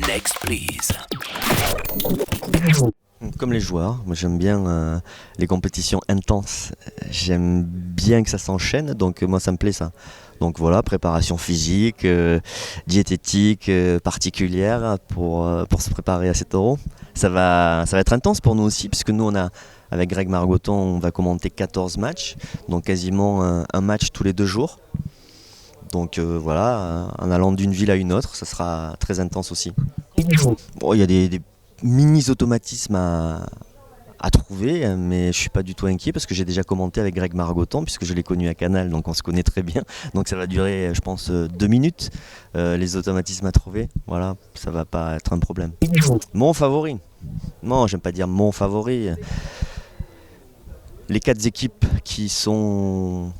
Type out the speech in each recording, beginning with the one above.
Next, please. Comme les joueurs, moi j'aime bien les compétitions intenses, j'aime bien que ça s'enchaîne, donc moi ça me plaît ça. Donc voilà, préparation physique, diététique particulière pour se préparer à cet euro. Ça va être intense pour nous aussi, puisque nous avec Greg Margoton, on va commenter 14 matchs, donc quasiment un match tous les 2 jours. Donc voilà, en allant d'une ville à une autre, ça sera très intense aussi. Bon, il y a des mini-automatismes à trouver, mais je suis pas du tout inquiet parce que j'ai déjà commenté avec Greg Margoton puisque je l'ai connu à Canal, donc on se connaît très bien. Donc ça va durer, je pense, 2 minutes, les automatismes à trouver. Voilà, ça va pas être un problème. Mon favori? Non, j'aime pas dire mon favori. Les 4 équipes qui sont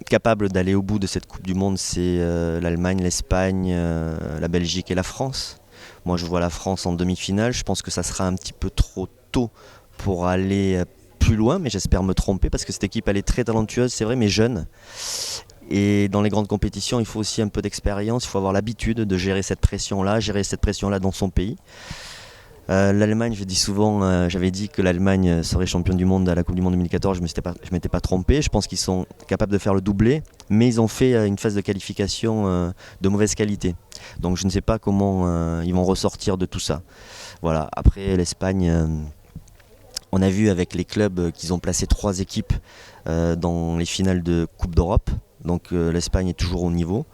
capables d'aller au bout de cette Coupe du Monde, c'est l'Allemagne, l'Espagne, la Belgique et la France. Moi je vois la France en demi-finale, je pense que ça sera un petit peu trop tôt pour aller plus loin, mais j'espère me tromper parce que cette équipe elle est très talentueuse, c'est vrai, mais jeune. Et dans les grandes compétitions, il faut aussi un peu d'expérience, il faut avoir l'habitude de gérer cette pression-là dans son pays. L'Allemagne, je dis souvent, j'avais dit que l'Allemagne serait championne du monde à la Coupe du Monde 2014, je m'étais pas trompé. Je pense qu'ils sont capables de faire le doublé, mais ils ont fait une phase de qualification de mauvaise qualité. Donc je ne sais pas comment ils vont ressortir de tout ça. Voilà. Après l'Espagne, on a vu avec les clubs qu'ils ont placé 3 équipes dans les finales de Coupe d'Europe. Donc l'Espagne est toujours au niveau.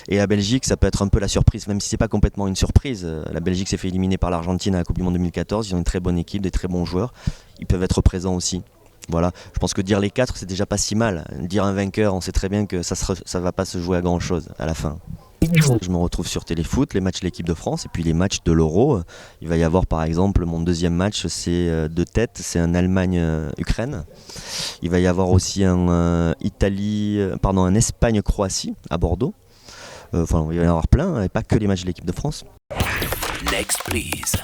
Et la Belgique, ça peut être un peu la surprise, même si c'est pas complètement une surprise. La Belgique s'est fait éliminer par l'Argentine à la Coupe du Monde 2014. Ils ont une très bonne équipe, des très bons joueurs. Ils peuvent être présents aussi. Voilà. Je pense que dire les 4, c'est déjà pas si mal. Dire un vainqueur, on sait très bien que ça va pas se jouer à grand chose à la fin. Je me retrouve sur Téléfoot, les matchs de l'équipe de France et puis les matchs de l'Euro. Il va y avoir par exemple mon deuxième match, c'est de tête, c'est un Allemagne-Ukraine. Il va y avoir aussi un Espagne-Croatie à Bordeaux. Enfin, il va y en avoir plein, et pas que les matchs de l'équipe de France. Next, please.